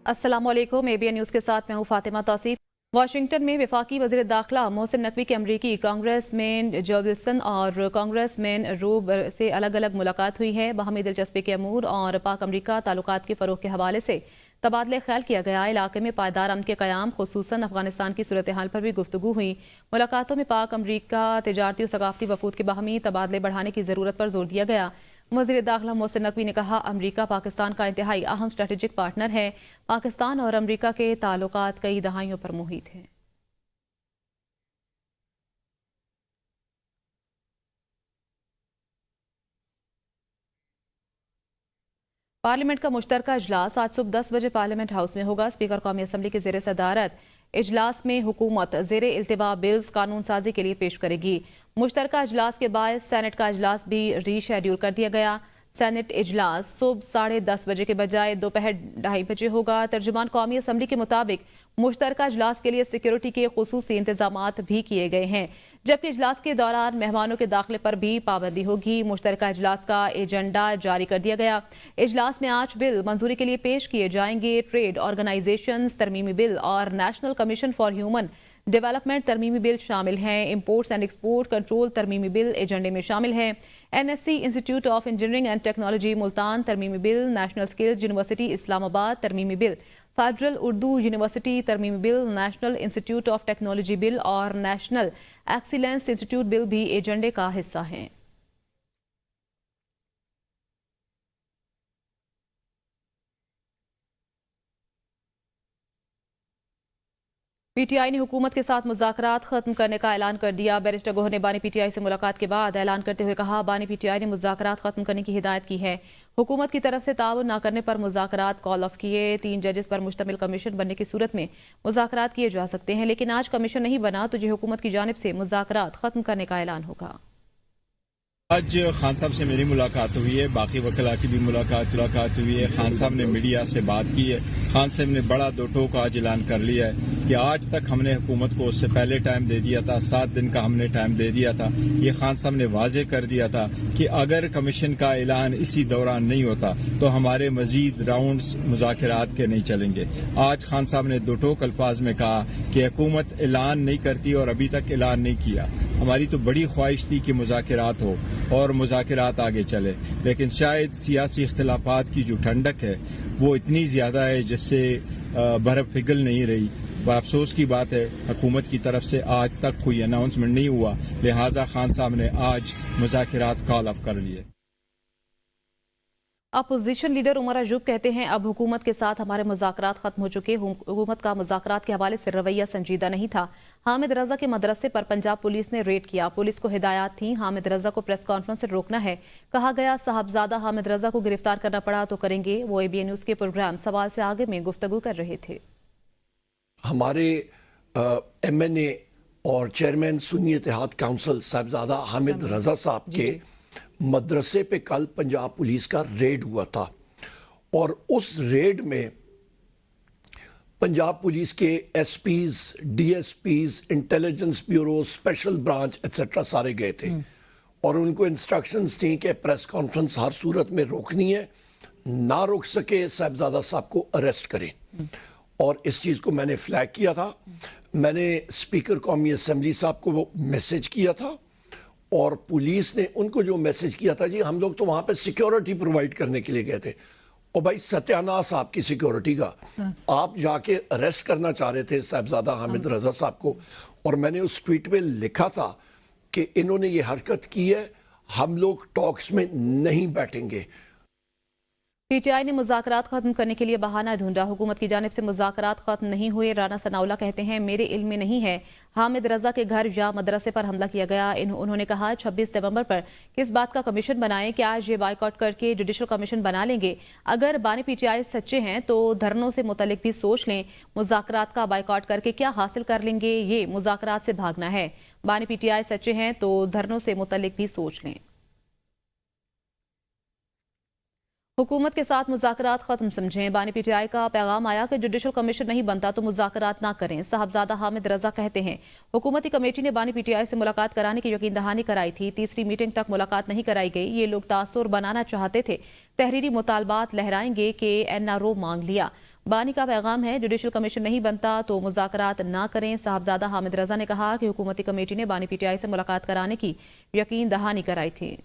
अस्सलाम वालेकुम। ABN news के साथ मैं हूँ फातिमा तौसीफ। वाशिंगटन में वफाकी वज़ीर दाखिला मोहसिन नकवी की अमरीकी कांग्रेसमैन जो विल्सन और कांग्रेसमैन रूब से अलग अलग मुलाकात हुई है। बाहमी दिलचस्पी के अमूर और पाक अमरीका ताल्लुकात के फ़रोग़ के हवाले से तबादले ख्याल किया गया। इलाके में पायदार अमन के क़याम खुसूसन अफगानिस्तान की सूरत हाल पर भी गुफ्तगू हुई। मुलाकातों में पाक अमरीका तिजारती और सकाफती वफूद के बाहमी तबादले बढ़ाने की ज़रूरत पर जोर दिया गया। वज़ीर दाखिला मोहसिन नकवी ने कहा, अमरीका पाकिस्तान का इंतहाई अहम स्ट्रेटेजिक पार्टनर है। पाकिस्तान और अमरीका के ताल्लुकात कई दहाइयों पर मुहित हैं। पार्लियामेंट का मुश्तरका इजलास आज सुबह 10 बजे पार्लियामेंट हाउस में होगा। स्पीकर कौमी असम्बली की ज़ेर सदारत इजलास में हुकूमत ज़ेर इल्तिवा बिल्स कानून साजी के लिए पेश करेगी। मुश्तरका इजलास के बाद सेनेट का इजलास भी रीशेड्यूल कर दिया गया। सेनेट इजलास सुबह 10:30 बजे के बजाय दोपहर 2:30 बजे होगा। तर्जुमान कौमी असम्बली के मुताबिक मुश्तरका इजलास के लिए सिक्योरिटी के खुसूसी इंतजामात भी किए गए हैं, जबकि इजलास के दौरान मेहमानों के दाखिले पर भी पाबंदी होगी। मुश्तरका इजलास का एजेंडा जारी कर दिया गया। इजलास में 8 बिल मंजूरी के लिए पेश किए जाएंगे। ट्रेड ऑर्गेनाइजेशन तरमीमी बिल और national commission for human development तरमीमी बिल शामिल हैं। इंपोर्ट्स एंड एक्सपोर्ट कंट्रोल तरमीमी बिल एजेंडे में शामिल है। NFC institute of engineering and technology Multan तरमीमी bill, national skills university Islamabad तरमीमी बिल, फेडरल उर्दू यूनिवर्सिटी तरमीमी bill, national institute of technology bill और नेशनल एक्सीलेंस इंस्टीट्यूट बिल भी एजेंडे का हिस्सा हैं। PTI ने हुकूमत के साथ मुज़ाकरात खत्म करने का ऐलान कर दिया। बैरिस्टर गोहर ने बानी PTI से मुलाकात के बाद ऐलान करते हुए कहा, बानी PTI ने मुज़ाकरात खत्म करने की हिदायत की है। हुकूमत की तरफ से ताउन न करने पर मुज़ाकरात कॉल ऑफ किए। 3 जजेस पर मुश्तमिल कमीशन बनने की सूरत में मुज़ाकरात किए जा सकते हैं, लेकिन आज कमीशन नहीं बना तो ये हुकूमत की जानिब से मुज़ाकरात खत्म करने का ऐलान होगा। आज खान साहब से मेरी मुलाकात हुई है, बाकी वकला की भी मुलाकात हुई है। खान साहब ने मीडिया से बात की है। खान साहब ने बड़ा दो टोक आज ऐलान कर लिया है कि आज तक हमने हुकूमत को उससे पहले टाइम दे दिया था, 7 दिन का हमने टाइम दे दिया था। ये खान साहब ने वाजे कर दिया था कि अगर कमीशन का ऐलान इसी दौरान नहीं होता तो हमारे मजीद राउंड्स मुज़ाकरात के नहीं चलेंगे। आज खान साहब ने दो टोक अल्फाज में कहा कि हुकूमत ऐलान नहीं करती और अभी तक ऐलान नहीं किया। हमारी तो बड़ी ख्वाहिश थी कि मुज़ाकरात हो और मुज़ाकरात आगे चले, लेकिन शायद सियासी इख्तिलाफात की जो ठंडक है वो इतनी ज़्यादा है जिससे बर्फ पिघल नहीं रही। अफसोस की बात है हुकूमत की तरफ से आज तक कोई अनाउंसमेंट नहीं हुआ, लिहाजा खान साहब ने आज मुज़ाकरात कॉल ऑफ कर लिए। अपोजिशन लीडर उमर अयूब कहते हैं, अब हुकूमत के साथ हमारे मुज़ाकरात खत्म हो चुके। हुकूमत का मुज़ाकरात के हवाले से रवैया संजीदा नहीं था। हामिद रजा के मदरसे पर पंजाब पुलिस ने रेड किया। पुलिस को हिदायत थी हामिद रजा को प्रेस कॉन्फ्रेंस से रोकना है। कहा गया साहबजादा हामिद रजा को गिरफ्तार करना पड़ा तो करेंगे। वो ABN न्यूज़ के प्रोग्राम सवाल से आगे में गुफ्तगू कर रहे थे। हमारे MNA और चेयरमैन सुन्नी इत्तेहाद काउंसिल साहबजादा हामिद रजा साहब के मदरसे पे कल पंजाब पुलिस का रेड हुआ था और उस रेड में पंजाब पुलिस के SPs, DSPs, intelligence bureau, special branch etcetera सारे गए थे और उनको इंस्ट्रक्शंस थी कि प्रेस कॉन्फ्रेंस हर सूरत में रोकनी है, ना रोक सके साहबजादा साहब को अरेस्ट करें। और इस चीज़ को मैंने फ्लैग किया था। मैंने स्पीकर कौमी असम्बली साहब को वो मैसेज किया था और पुलिस ने उनको जो मैसेज किया था, जी हम लोग तो वहाँ पे सिक्योरिटी प्रोवाइड करने के लिए गए थे। और भाई सत्यानाश आपकी सिक्योरिटी का, आप जाके अरेस्ट करना चाह रहे थे साहबजादा हामिद रजा साहब को। और मैंने उस ट्वीट में लिखा था कि इन्होंने ये हरकत की है, हम लोग टॉक्स में नहीं बैठेंगे। PTI ने मुज़ाकरात खत्म करने के लिए बहाना ढूंढा। हुकूमत की जानिब से मुज़ाकरात खत्म नहीं हुए। राना सनाउल्ला कहते हैं, मेरे इल्म में नहीं है हामिद रजा के घर या मदरसे पर हमला किया गया। उन्होंने कहा 26 नवंबर पर किस बात का कमीशन बनाएं, क्या आज ये बाइकआउट करके जुडिशल कमीशन बना लेंगे? अगर बानी PTI सच्चे हैं तो धरनों से मुतल्लिक भी सोच लें। मुज़ाकरात का बाइकआउट करके क्या हासिल कर लेंगे? ये मुज़ाकरात से भागना है। बानी PTI सच्चे हैं तो धरनों से मुतल्लिक भी सोच लें। हुकूमत के साथ मुज़ाकरात खत्म समझें। बानी PTI का पैगाम आया कि जुडिशल कमीशन नहीं बनता तो मुज़ाकरात ना करें। साहबजादा हामिद रजा कहते हैं, हुकूमती कमेटी ने बानी PTI से मुलाकात कराने की यकीन दहानी कराई थी। तीसरी मीटिंग तक मुलाकात नहीं कराई गई। ये लोग तासुर बनाना चाहते थे। तहरीरी मुतालबात लहराएंगे कि NRO मांग लिया। بانی کا پیغام ہے جوڈیشل کمیشن نہیں بنتا تو مذاکرات نہ کریں. صاحبزادہ حامد رضا نے کہا کہ حکومتی کمیٹی نے بانی پی ٹی آئی سے ملاقات کرانے کی یقین دہانی کرائی تھی.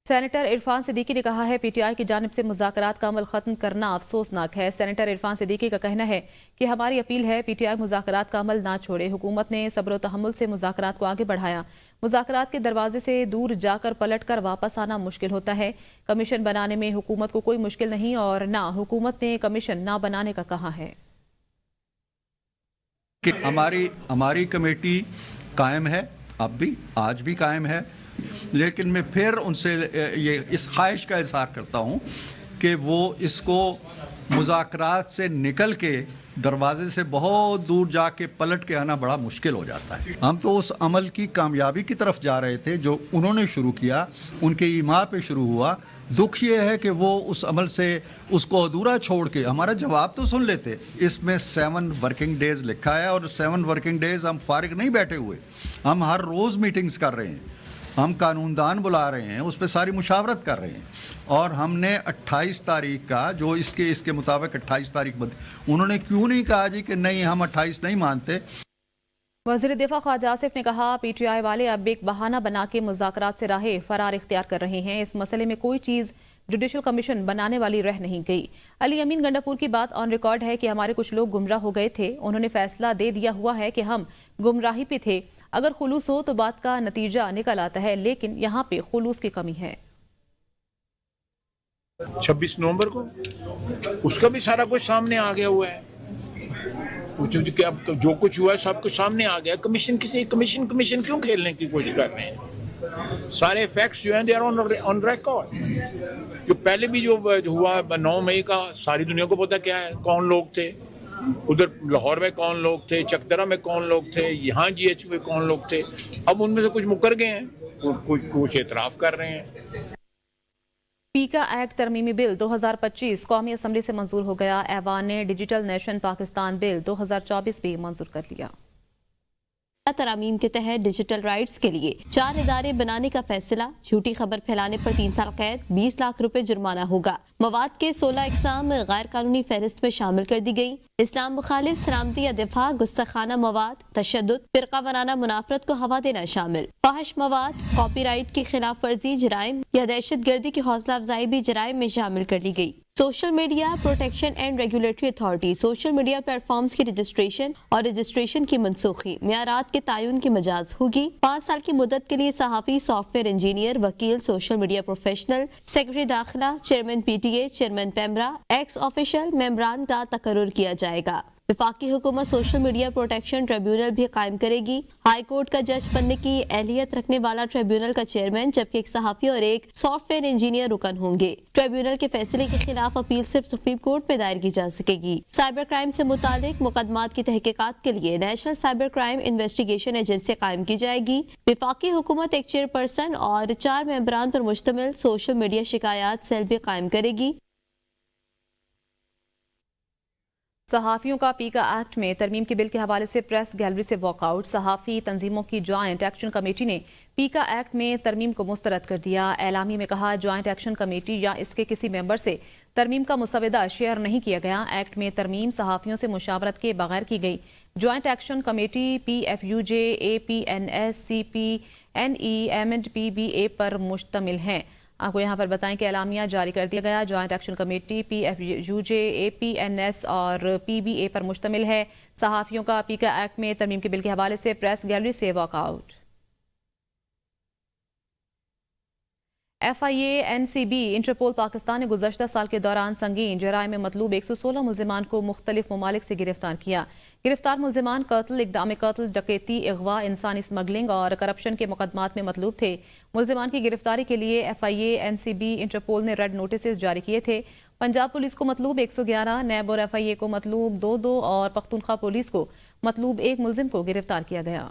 سینیٹر عرفان صدیقی نے کہا ہے پی ٹی آئی کی جانب سے مذاکرات کا عمل ختم کرنا افسوسناک ہے. سینیٹر عرفان صدیقی کا کہنا ہے کہ ہماری اپیل ہے پی ٹی آئی مذاکرات کا عمل نہ چھوڑے. حکومت نے صبر و تحمل سے مذاکرات کو آگے بڑھایا. مذاکرات کے دروازے سے دور جا کر پلٹ کر واپس آنا مشکل ہوتا ہے. کمیشن بنانے میں حکومت کو کوئی مشکل نہیں اور نہ حکومت نے کمیشن نہ بنانے کا کہا ہے. کہ ہماری کمیٹی قائم ہے، اب بھی آج بھی قائم ہے، لیکن میں پھر ان سے اس خواہش کا اظہار کرتا ہوں کہ وہ اس کو مذاکرات سے نکل کے دروازے سے بہت دور جا کے پلٹ کے آنا بڑا مشکل ہو جاتا ہے. ہم تو اس عمل کی کامیابی کی طرف جا رہے تھے جو انہوں نے شروع کیا، ان کے ایما پہ شروع ہوا. دکھ یہ ہے کہ وہ اس عمل سے اس کو ادھورا چھوڑ کے ہمارا جواب تو سن لیتے. اس میں 7 ورکنگ ڈیز لکھا ہے اور 7 ورکنگ ڈیز ہم فارغ نہیں بیٹھے ہوئے، ہم ہر روز میٹنگز کر رہے ہیں، ہم قانون دان بلا رہے ہیں، اس پہ ساری مشاورت کر رہے ہیں. اور ہم نے 28 تاریخ کا جو اس کے مطابق 28 تاریخ انہوں نے کیوں نہیں کہا جی کہ نہیں ہم 28 نہیں مانتے. وزیر دفاع خواجہ آصف نے کہا پی ٹی آئی والے اب ایک بہانہ بنا کے مذاکرات سے راہ فرار اختیار کر رہے ہیں. اس مسئلے میں کوئی چیز جوڈیشل کمیشن بنانے والی رہ نہیں گئی. علی امین گنڈاپور کی بات آن ریکارڈ ہے کہ ہمارے کچھ لوگ گمراہ ہو گئے تھے. انہوں نے فیصلہ دے دیا ہوا ہے کہ ہم گمراہی پہ تھے. اگر خلوص ہو تو بات کا نتیجہ نکل آتا ہے، لیکن یہاں پہ خلوص کی کمی ہے. 26 نومبر کو اس کا بھی سارا کچھ سامنے آ گیا ہوا ہے. جو کچھ ہوا ہے سب کچھ سامنے آ گیا. کمیشن کیوں کھیلنے کی کوشش کر رہے ہیں؟ سارے فیکٹس جو ہیں دے آر آن ریکارڈ. جو پہلے بھی جو ہوا 9 مئی کا ساری دنیا کو پتا کیا ہے، کون لوگ تھے ادھر لاہور میں، کون لوگ تھے چکدرہ میں، کون لوگ تھے یہاں جی ایچ میں، کون لوگ تھے. اب ان میں سے کچھ مکر گئے ہیں، کچھ اعتراف کر رہے ہیں. پیکا ایکٹ ترمیمی بل 2025 قومی اسمبلی سے منظور ہو گیا. ایوان نے ڈیجیٹل نیشن پاکستان بل 2024 بھی منظور کر لیا. ترامیم کے تحت ڈیجیٹل رائٹس کے لیے 4 ادارے بنانے کا فیصلہ. جھوٹی خبر پھیلانے پر 3 سال قید، 20 لاکھ روپے جرمانہ ہوگا. مواد کے 16 اقسام غیر قانونی فہرست میں شامل کر دی گئی. اسلام مخالف سلامتی یا دفاع، گستاخانہ مواد، تشدد، فرقہ وارانہ منافرت کو ہوا دینا شامل. فاحش مواد، کاپی رائٹ کی خلاف ورزی جرائم یا دہشت گردی کی حوصلہ افزائی بھی جرائم میں شامل کر لی گئی. Social media protection and regulatory authority social media platforms کی رجسٹریشن اور رجسٹریشن کی منسوخی. معیارات کے تعین کی مجاز ہوگی. 5 سال کی مدت کے لیے صحافی، سافٹ ویئر انجینئر، وکیل، سوشل میڈیا پروفیشنل، سیکرٹری داخلہ، chairman P T A, chairman PEMRA, x official ممبران کا تقرر کیا جائے گا. وفاقی حکومت سوشل میڈیا پروٹیکشن ٹریبیونل بھی قائم کرے گی. ہائی کورٹ کا جج بننے کی اہلیت رکھنے والا ٹریبیونل کا چیئرمین جبکہ ایک صحافی اور ایک سافٹ ویئر انجینئر رکن ہوں گے. ٹریبیونل کے فیصلے کے خلاف اپیل صرف سپریم کورٹ میں دائر کی جا سکے گی. سائبر کرائم سے متعلق مقدمات کی تحقیقات کے لیے national cyber crime investigation agency قائم کی جائے گی. وفاقی حکومت ایک چیئرپرسن اور 4 ممبران پر مشتمل سوشل میڈیا شکایات سیل بھی قائم کرے گی. صحافیوں کا پیکا ایکٹ میں ترمیم کے بل کے حوالے سے پریس گیلری سے واک آؤٹ. صحافی تنظیموں کی جوائنٹ ایکشن کمیٹی نے پیکا ایکٹ میں ترمیم کو مسترد کر دیا. اعلامیے میں کہا جوائنٹ ایکشن کمیٹی یا اس کے کسی ممبر سے ترمیم کا مسودہ شیئر نہیں کیا گیا. ایکٹ میں ترمیم صحافیوں سے مشاورت کے بغیر کی گئی. Joint action committee P F U J, A P N S, C P N E, M and P B A پر مشتمل ہیں. آپ کو یہاں پر بتائیں کہ اعلامیہ جاری کر دیا گیا. Joint action committee P F U J, A P N S اور پی بی اے پر مشتمل ہے. صحافیوں کا پیکا ایکٹ میں ترمیم کے بل کے حوالے سے پریس گیلری سے walk out. F I A N C B Interpol Pakistan نے گزشتہ سال کے دوران سنگین جرائم میں مطلوب 116 ملزمان کو مختلف ممالک سے گرفتار کیا. گرفتار ملزمان قتل، اقدام قتل، ڈکیتی، اغوا، انسانی اسمگلنگ اور کرپشن کے مقدمات میں مطلوب تھے. ملزمان کی گرفتاری کے لیے F I A N C B Interpol نے ریڈ نوٹسز جاری کیے تھے. پنجاب پولیس کو مطلوب 111، نیب اور ایف آئی اے کو مطلوب 2 اور پختونخوا پولیس کو مطلوب 1 ملزم کو گرفتار کیا گیا.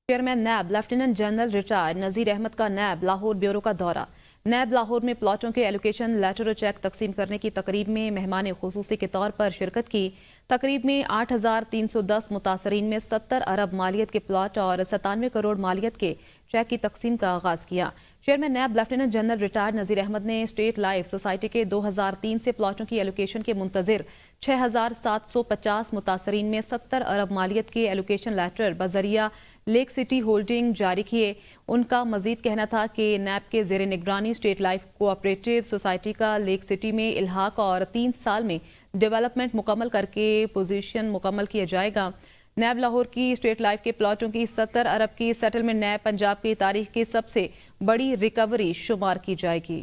Chairman NAB lieutenant general retired Nazir Ahmed کا نیب لاہور بیورو کا دورہ. نیب لاہور میں پلاٹوں کے ایلوکیشن لیٹر و چیک تقسیم کرنے کی تقریب میں مہمان خصوصی کے طور پر شرکت کی۔ تقریب میں 8,310 متاثرین میں 70 ارب مالیت کے پلاٹ اور 97 کروڑ مالیت کے چیک کی تقسیم کا آغاز کیا۔ Chairman NAB lieutenant general retired Nazir Ahmed نے اسٹیٹ لائف سوسائٹی کے 2003 سے پلاٹوں کی ایلوکیشن کے منتظر 6,750 متاثرین میں 70 ارب مالیت کے ایلوکیشن لیٹر بذریعہ لیک سٹی ہولڈنگ جاری کیے۔ ان کا مزید کہنا تھا کہ نیب کے زیر نگرانی اسٹیٹ لائف کوآپریٹو سوسائٹی کا لیک سٹی میں الحاق اور 3 سال میں ڈیولپمنٹ مکمل کر کے پوزیشن مکمل کیا جائے گا۔ نیب لاہور کی اسٹیٹ لائف کے پلاٹوں کی 70 ارب کی سیٹلمنٹ نیب پنجاب کی تاریخ کی سب سے بڑی ریکوری شمار کی جائے گی۔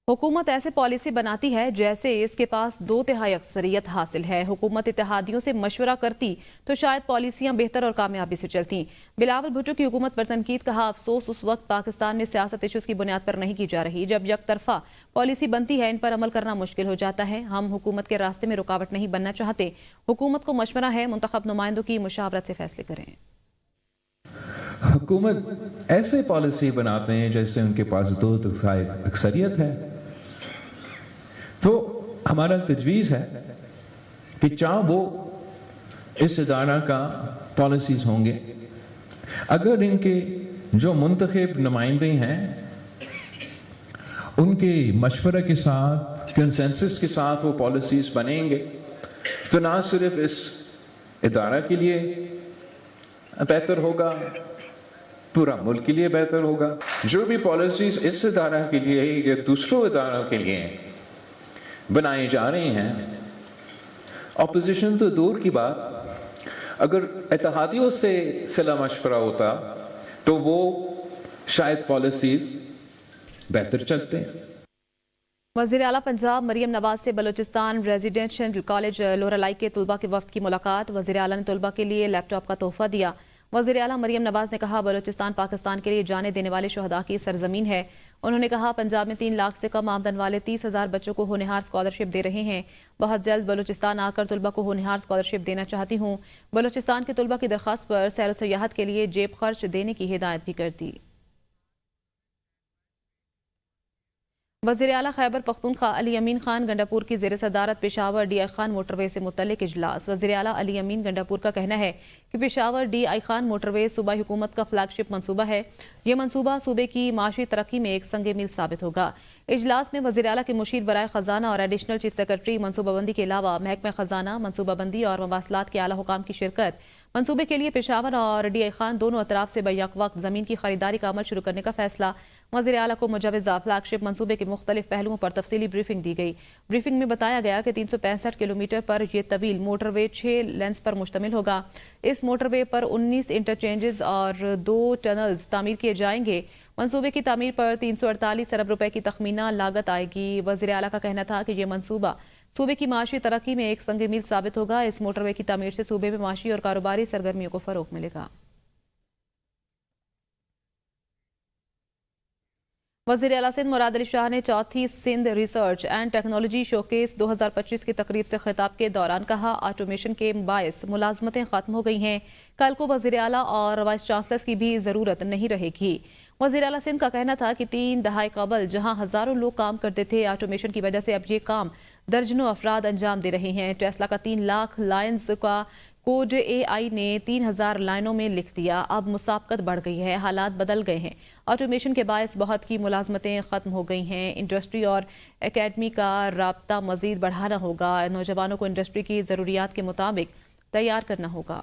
حکومت ایسے پالیسی بناتی ہے جیسے اس کے پاس 2/3 اکثریت حاصل ہے۔ حکومت اتحادیوں سے مشورہ کرتی تو شاید پالیسیاں بہتر اور کامیابی سے چلتی۔ بلاول بھٹو کی حکومت پر تنقید، کہا افسوس اس وقت پاکستان میں سیاست ایشوز کی بنیاد پر نہیں کی جا رہی۔ جب یک طرفہ پالیسی بنتی ہے ان پر عمل کرنا مشکل ہو جاتا ہے۔ ہم حکومت کے راستے میں رکاوٹ نہیں بننا چاہتے۔ حکومت کو مشورہ ہے منتخب نمائندوں کی مشاورت سے فیصلے کریں۔ حکومت ایسے پالیسی بناتے ہیں جیسے ان کے پاس 2/3 اکثریت ہے، تو ہمارا تجویز ہے کہ چاہے وہ اس ادارہ کا پالیسیز ہوں گے، اگر ان کے جو منتخب نمائندے ہیں ان کے مشورہ کے ساتھ، کنسنسس کے ساتھ وہ پالیسیز بنیں گے تو نہ صرف اس ادارہ کے لیے بہتر ہوگا، پورا ملک کے لیے بہتر ہوگا۔ جو بھی پالیسیز اس ادارہ کے لیے یا دوسروں اداروں کے لیے بنائے جا رہے ہیں، اپوزیشن تو دور کی بات، اگر اتحادیوں سے صلاح مشورہ ہوتا تو وہ شاید پالیسیز بہتر چلتے ہیں۔ وزیر اعلیٰ پنجاب مریم نواز سے بلوچستان ریزیڈنشل کالج لورالائی کے طلباء کے وفد کی ملاقات۔ وزیر اعلیٰ نے طلباء کے لیے لیپ ٹاپ کا تحفہ دیا۔ وزیر اعلیٰ مریم نواز نے کہا بلوچستان پاکستان کے لیے جانے دینے والے شہداء کی سرزمین ہے۔ انہوں نے کہا پنجاب میں 3 لاکھ سے کم آمدن والے 30,000 بچوں کو ہونہار اسکالرشپ دے رہے ہیں۔ بہت جلد بلوچستان آ کر طلباء کو ہونہار اسکالرشپ دینا چاہتی ہوں۔ بلوچستان کے طلباء کی درخواست پر سیر و سیاحت کے لیے جیب خرچ دینے کی ہدایت بھی کر دی۔ وزیر اعلیٰ خیبر پختونخوا علی امین خان گنڈاپور کی زیر صدارت Peshawar D I Khan motorway سے متعلق اجلاس۔ وزیر اعلیٰ علی امین گنڈاپور کا کہنا ہے کہ Peshawar D I Khan motorway صوبائی حکومت کا فلیگ شپ منصوبہ ہے۔ یہ منصوبہ صوبے کی معاشی ترقی میں ایک سنگ میل ثابت ہوگا۔ اجلاس میں وزیر اعلیٰ کے مشیر برائے خزانہ اور ایڈیشنل چیف سیکرٹری منصوبہ بندی کے علاوہ محکمہ خزانہ، منصوبہ بندی اور مواصلات کے اعلیٰ حکام کی شرکت۔ منصوبے کے لیے پشاور اور ڈی آئی خان دونوں اطراف سے بیک وقت زمین کی خریداری کا عمل شروع کرنے کا فیصلہ۔ وزیر اعلیٰ کو مجوزہ فلیگ شپ منصوبے کے مختلف پہلوؤں پر تفصیلی بریفنگ دی گئی۔ بریفنگ میں بتایا گیا کہ 365 کلومیٹر پر یہ طویل موٹر وے 6 لینز پر مشتمل ہوگا۔ اس موٹر وے پر 19 انٹرچینجز اور 2 ٹنلز تعمیر کیے جائیں گے۔ منصوبے کی تعمیر پر 348 ارب روپے کی تخمینہ لاگت آئے گی۔ وزیر اعلیٰ کا کہنا تھا کہ یہ منصوبہ صوبے کی معاشی ترقی میں ایک سنگ میل ثابت ہوگا۔ اس موٹر وے کی تعمیر سے صوبے میں معاشی اور کاروباری سرگرمیوں کو فروغ ملے گا۔ وزیر اعلیٰ سندھ مراد علی شاہ نے چوتھی Sindh research and technology showcase 2025 کی تقریب سے خطاب کے دوران کہا آٹومیشن کے باعث ملازمتیں ختم ہو گئی ہیں، کل کو وزیر اعلیٰ اور وائس چانسلر کی بھی ضرورت نہیں رہے گی۔ وزیر اعلیٰ سندھ کا کہنا تھا کہ 3 دہائی قبل جہاں ہزاروں لوگ کام کرتے تھے، آٹومیشن کی وجہ سے اب یہ کام درجنوں افراد انجام دے رہے ہیں۔ ٹیسلا کا 3 لاکھ لائنز کا کوڈ اے آئی نے 3000 لائنوں میں لکھ دیا۔ اب مسابقت بڑھ گئی ہے، حالات بدل گئے ہیں۔ آٹومیشن کے باعث بہت کی ملازمتیں ختم ہو گئی ہیں۔ انڈسٹری اور اکیڈمی کا رابطہ مزید بڑھانا ہوگا۔ نوجوانوں کو انڈسٹری کی ضروریات کے مطابق تیار کرنا ہوگا۔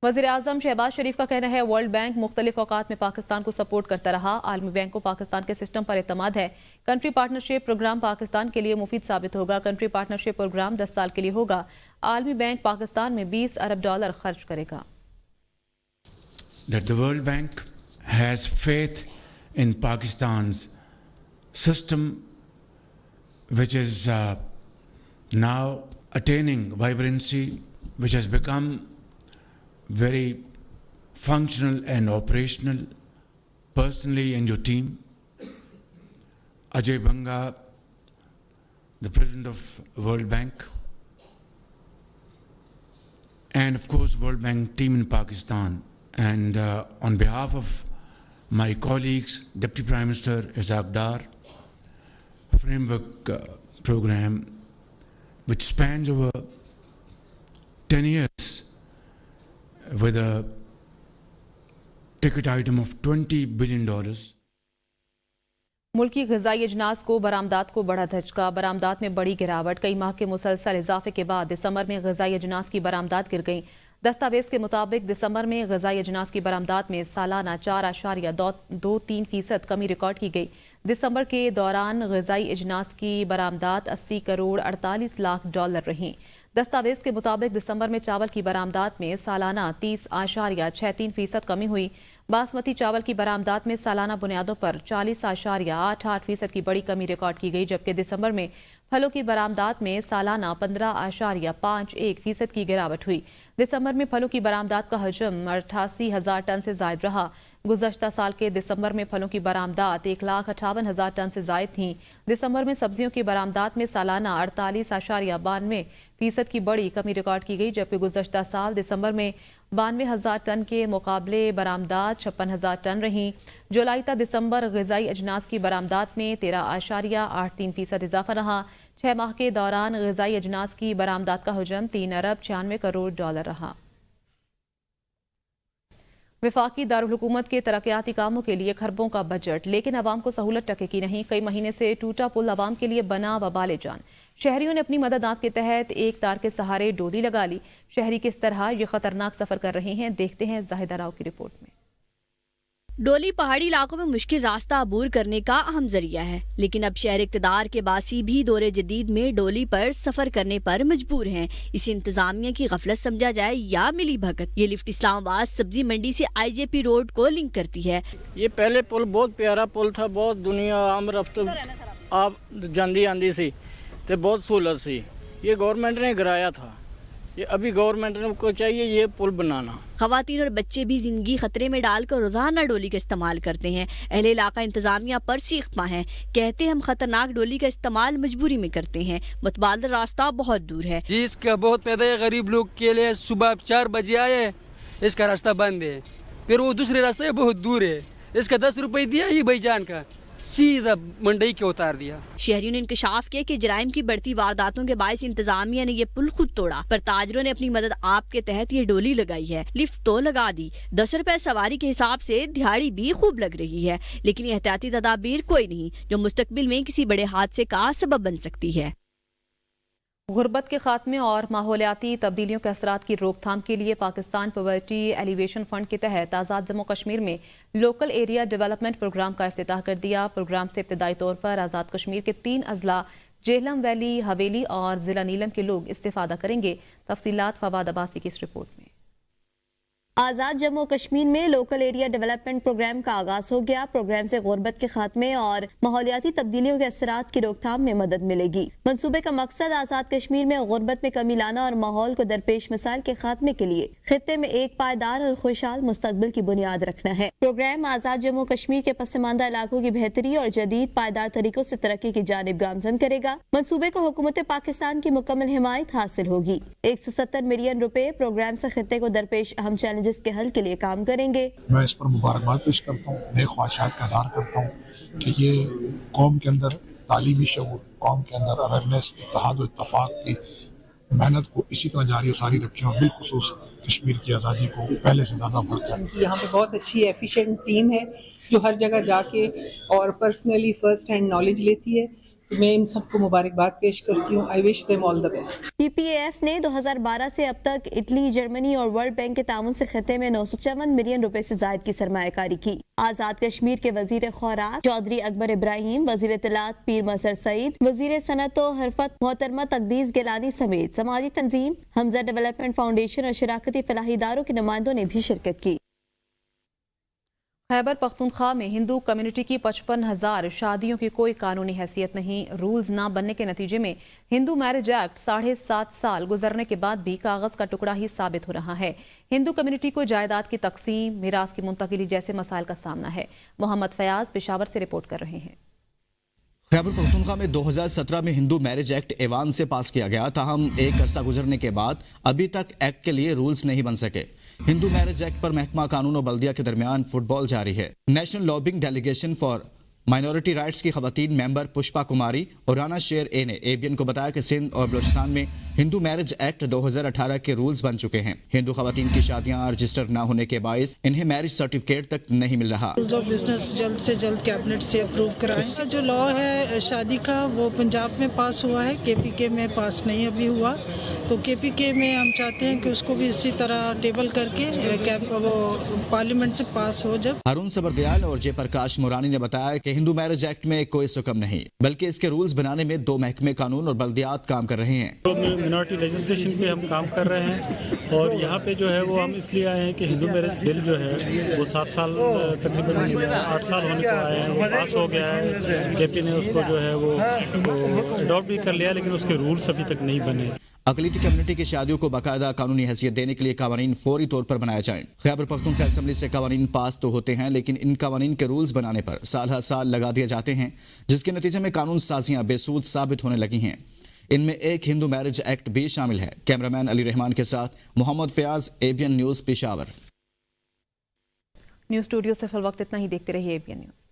وزیر اعظم شہباز شریف کا کہنا ہے ورلڈ بینک مختلف اوقات میں پاکستان کو سپورٹ کرتا رہا۔ عالمی بینک کو پاکستان کے سسٹم پر اعتماد ہے۔ کنٹری پارٹنرشپ پروگرام پاکستان کے لیے مفید ثابت ہوگا۔ کنٹری پارٹنرشپ پروگرام 10 سال کے لیے ہوگا۔ عالمی بینک پاکستان میں $20 ارب خرچ کرے گا۔ That the World Bank has faith in Pakistan's system, which is now attaining vibrancy, which has become very functional and operational. Personally, and your team, Ajay Banga, the President of World Bank, and of course World Bank team in Pakistan. And on behalf of my colleagues, Deputy Prime Minister Ishaq Dar, framework program which spans over 10 years with a ticket item of $20 billion. मुल्की ग़िज़ाई अजनास को बरामदात को बड़ा धचका, बरामदात में बड़ी गिरावट। कई माह के मुसलसल इजाफे के बाद दिसंबर में ग़िज़ाई अजनास की बरामदात गिर गई। दस्तावेज़ के मुताबिक दिसंबर में ग़िज़ाई अजनास की बरामदात में सालाना 4.23% कमी रिकॉर्ड की गई। दिसंबर के दौरान ग़िज़ाई अजनास की बरामदात 80 करोड़ 48 लाख डॉलर रहीं। दस्तावेज़ के मुताबिक दिसंबर में चावल की बरामदात में सालाना 30.63% कमी हुई। बासमती चावल की बरामदात में सालाना बुनियादों पर 40.88% की बड़ी कमी रिकॉर्ड की गई, जबकि दिसंबर में फलों की बरामदात में सालाना 15.51% की गिरावट हुई। दिसंबर में फलों की बरामदात का हजम 88,000 टन से जायद रहा। गुज़श्ता साल के दिसंबर में फलों की बरामदात 1,58,000 टन से जायद थी। दिसंबर में सब्जियों की बरामदात में सालाना 48.92% की बड़ी कमी रिकॉर्ड की गई, जबकि गुज़श्ता साल दिसंबर में 92,000 टन के मुकाबले बरामदात 56,000 टन रहीं। जुलाई ता दिसंबर ग़िज़ाई अजनास की बरामदात में 13.83% इजाफा रहा। 6 माह के दौरान ग़िज़ाई अजनास की बरामदात का हजम 3 अरब 96 करोड़ डॉलर रहा। वफाकी दारुल हुकूमत के तरक्याती कामों के लिए खरबों का बजट, लेकिन आवाम को सहूलत टके की नहीं। कई महीने से टूटा पुल आवाम के लिए बना वबाले जान। शहरियों ने अपनी मदद आप के तहत एक तार के सहारे डोली लगा ली। शहरी किस तरह ये खतरनाक सफर कर रहे हैं, देखते हैं जाहिदा राव की रिपोर्ट में। डोली पहाड़ी इलाकों में मुश्किल रास्ता अबूर करने का अहम जरिया है, लेकिन अब शहर इक़्तिदार के बासी भी दौरे जदीद में डोली पर सफर करने पर मजबूर हैं। इसे इंतजामिया की गफलत समझा जाए या मिली भगत। ये लिफ्ट इस्लामाबाद सब्जी मंडी से IJP रोड को लिंक करती है। ये पहले पुल बहुत प्यारा पुल था, बहुत दुनिया आम रफ्त आप जांदी आंदी सी ते बहुत सहूलत सी। ये गवर्नमेंट ने गिराया था, ये अभी गवर्नमेंट को चाहिए ये पुल बनाना। खवातीन और बच्चे भी जिंदगी खतरे में डालकर रोजाना डोली का इस्तेमाल करते हैं। अहले इलाका इंतजामिया पर सीखता है, कहते हम खतरनाक डोली का इस्तेमाल मजबूरी में करते हैं। मुतबादल रास्ता बहुत दूर है जी, इसका बहुत पैदा है गरीब लोग के लिए। सुबह 4 बजे आए, इसका रास्ता बंद है, फिर वो दूसरे रास्ते बहुत दूर है, इसका 10 रुपए दिया ही भाईजान का सीधा मंडी के उतार दिया। शहरियों ने इंकशाफ किया कि जराइम की बढ़ती वारदातों के बायस इंतजामिया ने ये पुल खुद तोड़ा, पर ताजरों ने अपनी मदद आप के तहत ये डोली लगाई है। लिफ्ट तो लगा दी, 10 रुपए सवारी के हिसाब से दिहाड़ी भी खूब लग रही है, लेकिन एहतियाती तदाबीर कोई नहीं जो मुस्तकबिल में किसी बड़े हादसे का सबब बन सकती है। गुर्बत के खात्मे और माहौलियाती तब्दीलियों के असरात की रोकथाम के लिए पाकिस्तान पॉवर्टी एलिवेशन फंड के तहत आज़ाद जम्मू कश्मीर में लोकल एरिया डेवलपमेंट प्रोग्राम का इफ्तिताह कर दिया। प्रोग्राम से इब्तदाई तौर पर आज़ाद कश्मीर के 3 अजला जेहलम वैली, हवेली और ज़िला नीलम के लोग इस्तिफादा करेंगे। तफसीलात फवाद अब्बासी की इस रिपोर्ट में। आज़ाद जम्मू कश्मीर में लोकल एरिया डेवलपमेंट प्रोग्राम का आगाज हो गया। प्रोग्राम से गुर्बत के खात्मे और माहौलियाती तब्दीलियों के असरात की रोकथाम में मदद मिलेगी। मंसूबे का मकसद आज़ाद कश्मीर में गुर्बत में कमी लाना और माहौल को दरपेश मसाइल के खात्मे के लिए खित्ते में एक पायदार और खुशहाल मुस्तकबिल की बुनियाद रखना है। प्रोग्राम आज़ाद जम्मू कश्मीर के पसमानदा इलाकों की बेहतरी और जदीद पायदार तरीकों से तरक्की की जानिब गामजन करेगा। मंसूबे को हुकूमत पाकिस्तान की मुकम्मल हिमायत हासिल होगी। 170 मिलियन रुपए प्रोग्राम से खित्ते को दरपेश अहम चैलेंजेस के हल के लिए काम करेंगे। मैं इस पर मुबारकबाद पेश करता हूँ, नए ख्वाहिशात का इज़हार करता हूँ कि ये कौम के अंदर तालीमी शऊर, कौम के अंदर अवेयरनेस, इत्तेहाद और इत्तफाक की मेहनत को इसी तरह जारी और सारी रखें और बिलखुसूस कश्मीर की आज़ादी को पहले से ज़्यादा बढ़कर। यहाँ पे बहुत अच्छी एफिशिएंट टीम है जो हर जगह जाके और पर्सनली फर्स्ट हैंड नॉलेज लेती है। मैं इन सबको मुबारकबाद पेश करती हूँ। I wish them all the best. PPAF ने 2012 से अब तक इटली, जर्मनी और वर्ल्ड बैंक के ताउन से खित्ते में 954 मिलियन रुपए से जायद की सरमायाकारी की। आज़ाद कश्मीर के वजीर खुराक चौधरी अकबर इब्राहिम, वजीर इत्तलात पीर मजहर सईद, वजीर सनत व हरफत मोहतरमा तकदीस गिलानी समेत समाजी तंजीम, हमजा डेवलपमेंट फाउंडेशन और शराकती फलाही इदारों के नुमाइंदों ने भी शिरकत की। खैबर पख्तूनख्वा में हिंदू कम्युनिटी की 55,000 शादियों की कोई कानूनी हैसियत नहीं। रूल्स ना बनने के नतीजे में हिंदू मैरिज एक्ट 7.5 साल गुजरने के बाद भी कागज का टुकड़ा ही साबित हो रहा है। हिंदू कम्युनिटी को जायदाद की तकसीम, मिरास की मुंतकिली जैसे मसाइल का सामना है। मोहम्मद फयाज पेशावर से रिपोर्ट कर रहे हैं। खैबर पख्तूनख्वा में 2017 में हिंदू मैरिज एक्ट ऐवान से पास किया गया, ताहम एक अरसा गुजरने के बाद अभी तक एक्ट के लिए रूल्स नहीं बन सके। हिंदू मैरिज एक्ट पर महकमा कानून और बल्दिया के दरमियान फुटबॉल जारी है। National lobbying delegation for minority rights की खवातीन मेंबर पुष्पा कुमारी और राना शेर ए ने एबीएन को बताया कि सिंध और बलूचिस्तान में हिंदू मैरिज एक्ट 2018 के रूल्स बन चुके हैं। हिंदू खवातीन की शादियां रजिस्टर न होने के बायस इन्हें मैरिज सर्टिफिकेट तक नहीं मिल रहा। रूल्स ऑफ बिजनेस जल्द से जल्द कैबिनेट से अप्रूव कराएं। जो लॉ है शादी का वो पंजाब में पास हुआ है, केपीके में पास नहीं अभी हुआ, तो केपीके में हम चाहते हैं कि उसको भी इसी तरह टेबल करके वो पार्लियामेंट से पास हो। जब अरुण सबरदयाल और जयप्रकाश मुरानी ने बताया कि हिंदू मैरिज एक्ट में कोई सुकम नहीं, बल्कि इसके रूल्स बनाने में 2 महकमे कानून और बल्दियात काम कर रहे हैं। तो मिनॉरिटी लेजिस्लेशन पे हम काम कर रहे हैं और यहाँ पे जो है वो हम इसलिए आए हैं कि हिंदू मैरिज बिल जो है वो 7 साल तकरीबन 8 साल होने को आए हैं, वो पास हो गया है। केपी ने उसको जो है वो अडॉप्ट भी कर लिया, लेकिन उसके रूल्स अभी तक नहीं बने। अकलीती कम्युनिटी की शादियों को बाकायदा कानूनी हैसियत देने के लिए कानून फौरी तौर पर बनाए जाएं। खैबर पख्तूनख्वा असेंबली से कानून पास तो होते हैं, लेकिन इन कानून के रूल्स बनाने पर साल हर साल लगा दिए जाते हैं, जिसके नतीजे में कानून साजियां बेसूद साबित होने लगी हैं। इनमें एक हिंदू मैरिज एक्ट भी शामिल है। कैमरामैन अली रहमान के साथ Mohammad Fayaz, ABN news Peshawar. News studio से फिल वक्त इतना ही। देखते रहिए एबीएन न्यूज।